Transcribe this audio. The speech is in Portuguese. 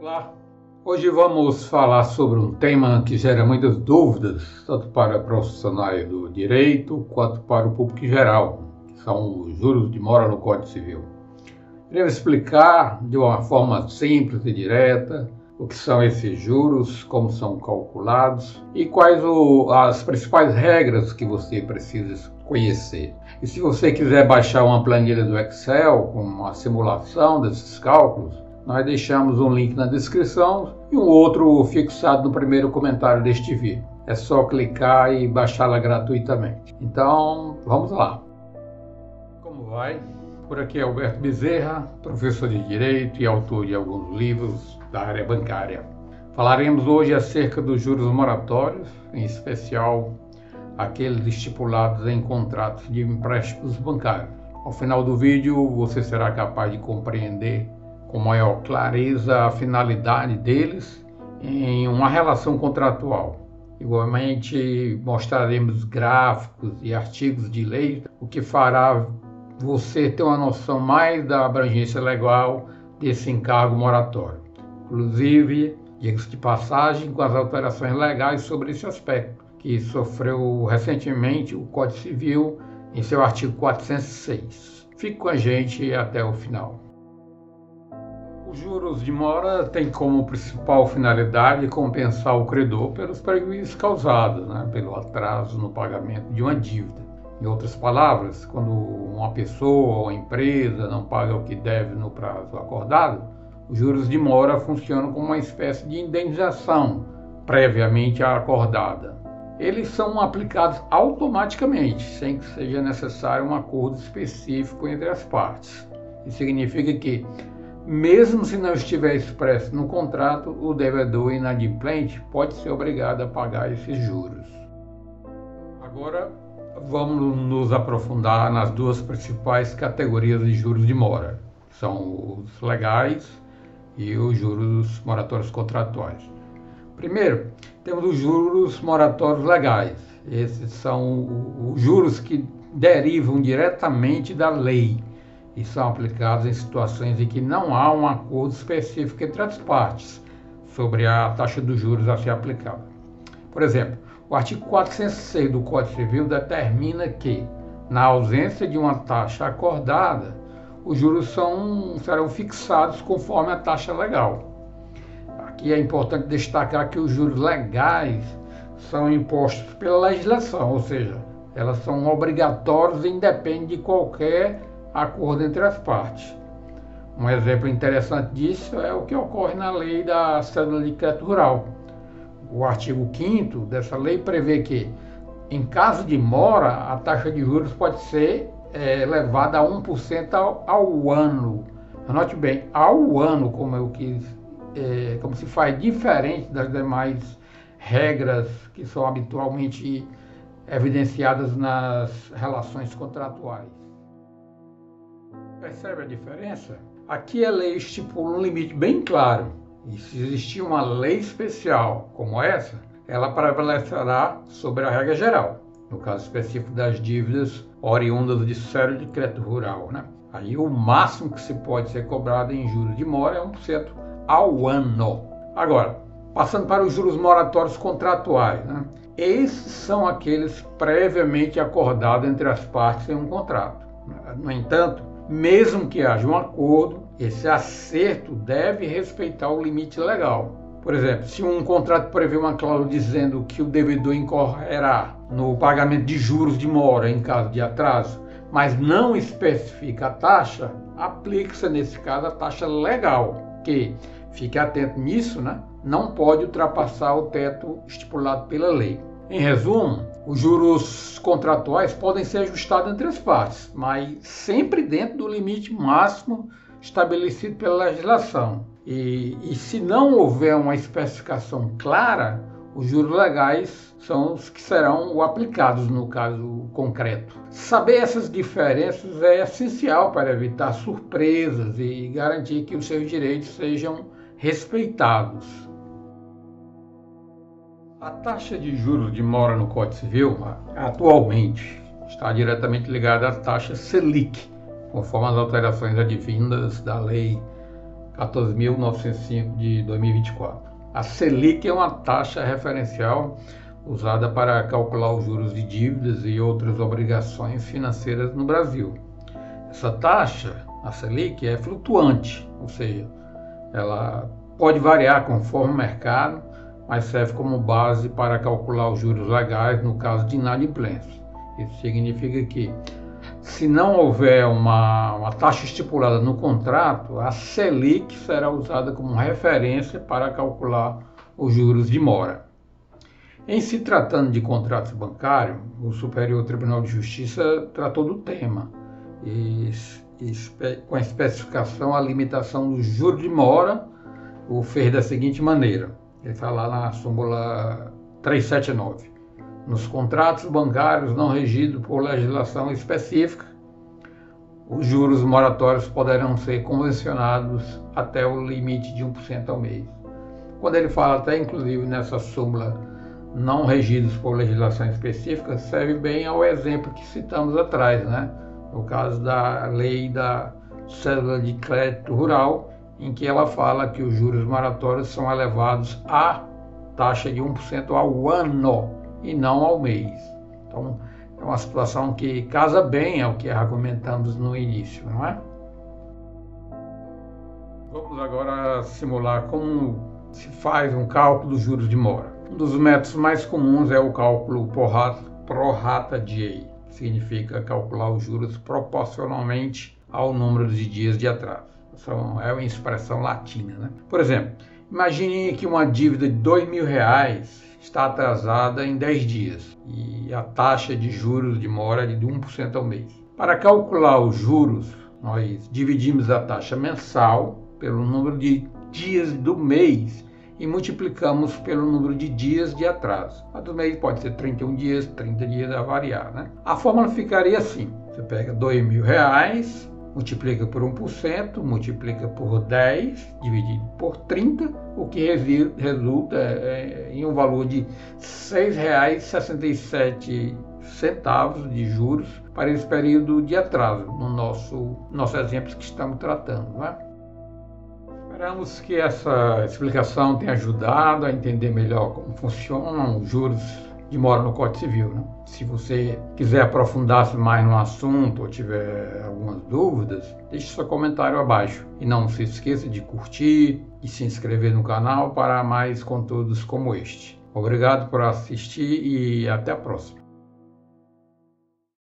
Olá, hoje vamos falar sobre um tema que gera muitas dúvidas, tanto para profissionais do direito quanto para o público em geral, que são os juros de mora no Código Civil. Iremos explicar de uma forma simples e direta o que são esses juros, como são calculados e quais as principais regras que você precisa conhecer. E se você quiser baixar uma planilha do Excel com uma simulação desses cálculos, nós deixamos um link na descrição e um outro fixado no primeiro comentário deste vídeo. É só clicar e baixá-la gratuitamente. Então, vamos lá. Como vai? Por aqui é Alberto Bezerra, professor de Direito e autor de alguns livros da área bancária. Falaremos hoje acerca dos juros moratórios, em especial aqueles estipulados em contratos de empréstimos bancários. Ao final do vídeo, você será capaz de compreender com maior clareza a finalidade deles em uma relação contratual. Igualmente, mostraremos gráficos e artigos de lei, o que fará você ter uma noção mais da abrangência legal desse encargo moratório. Inclusive, diga-se de passagem, com as alterações legais sobre esse aspecto, que sofreu recentemente o Código Civil em seu artigo 406. Fique com a gente até o final. Os juros de mora têm como principal finalidade compensar o credor pelos prejuízos causados, pelo atraso no pagamento de uma dívida. Em outras palavras, quando uma pessoa ou empresa não paga o que deve no prazo acordado, os juros de mora funcionam como uma espécie de indenização previamente acordada. Eles são aplicados automaticamente, sem que seja necessário um acordo específico entre as partes. Isso significa que, mesmo se não estiver expresso no contrato, o devedor inadimplente pode ser obrigado a pagar esses juros. Agora, vamos nos aprofundar nas duas principais categorias de juros de mora. São os legais e os juros moratórios contratuais. Primeiro, temos os juros moratórios legais. Esses são os juros que derivam diretamente da lei e são aplicados em situações em que não há um acordo específico entre as partes sobre a taxa dos juros a ser aplicada. Por exemplo, o artigo 406 do Código Civil determina que, na ausência de uma taxa acordada, os juros serão fixados conforme a taxa legal. Aqui é importante destacar que os juros legais são impostos pela legislação, ou seja, elas são obrigatórias e independem de qualquer acordo entre as partes. Um exemplo interessante disso é o que ocorre na lei da cédula de crédito rural. O artigo 5º dessa lei prevê que, em caso de mora, a taxa de juros pode ser elevada a 1% ao ano. Anote bem, ao ano, como se faz diferente das demais regras que são habitualmente evidenciadas nas relações contratuais. Percebe a diferença? Aqui a lei estipula um limite bem claro, e se existir uma lei especial como essa, ela prevalecerá sobre a regra geral, no caso específico das dívidas oriundas de cédula de crédito rural. Aí o máximo que se pode ser cobrado em juros de mora é 1% ao ano. Agora, passando para os juros moratórios contratuais, esses são aqueles previamente acordados entre as partes em um contrato. No entanto, mesmo que haja um acordo, esse acerto deve respeitar o limite legal. Por exemplo, se um contrato prevê uma cláusula dizendo que o devedor incorrerá no pagamento de juros de mora em caso de atraso, mas não especifica a taxa, aplica-se nesse caso a taxa legal, que, fique atento nisso, não pode ultrapassar o teto estipulado pela lei. Em resumo, os juros contratuais podem ser ajustados entre as partes, mas sempre dentro do limite máximo estabelecido pela legislação. E se não houver uma especificação clara, os juros legais são os que serão aplicados no caso concreto. Saber essas diferenças é essencial para evitar surpresas e garantir que os seus direitos sejam respeitados. A taxa de juros de mora no Código Civil, atualmente, está diretamente ligada à taxa Selic, conforme as alterações advindas da Lei 14.905 de 2024. A Selic é uma taxa referencial usada para calcular os juros de dívidas e outras obrigações financeiras no Brasil. Essa taxa, a Selic, é flutuante, ou seja, ela pode variar conforme o mercado, mas serve como base para calcular os juros legais no caso de inadimplência. Isso significa que, se não houver uma taxa estipulada no contrato, a Selic será usada como referência para calcular os juros de mora. Em se tratando de contratos bancários, o Superior Tribunal de Justiça tratou do tema, com a especificação, a limitação do juro de mora, o fez da seguinte maneira, ele está lá na súmula 379. Nos contratos bancários não regidos por legislação específica, os juros moratórios poderão ser convencionados até o limite de 1% ao mês. Quando ele fala até, inclusive, nessa súmula não regidos por legislação específica, serve bem ao exemplo que citamos atrás, né? No caso da lei da cédula de crédito rural, em que ela fala que os juros moratórios são elevados à taxa de 1% ao ano e não ao mês. Então, é uma situação que casa bem ao que argumentamos no início, não é? Vamos agora simular como se faz um cálculo dos juros de mora. Um dos métodos mais comuns é o cálculo pro rata die, que significa calcular os juros proporcionalmente ao número de dias de atraso. É uma expressão latina, né? Por exemplo, imagine que uma dívida de R$2.000 está atrasada em 10 dias e a taxa de juros de mora é de 1% ao mês. Para calcular os juros, nós dividimos a taxa mensal pelo número de dias do mês e multiplicamos pelo número de dias de atraso. A do mês pode ser 31 dias, 30 dias, a variar, né? A fórmula ficaria assim: você pega R$2.000, multiplica por 1%, multiplica por 10, dividido por 30, o que resulta em um valor de R$ 6,67 de juros para esse período de atraso, no nosso exemplo que estamos tratando, não é? Esperamos que essa explicação tenha ajudado a entender melhor como funcionam os juros de mora no Código Civil, né? Se você quiser aprofundar-se mais no assunto ou tiver algumas dúvidas, deixe seu comentário abaixo. E não se esqueça de curtir e se inscrever no canal para mais conteúdos como este. Obrigado por assistir e até a próxima.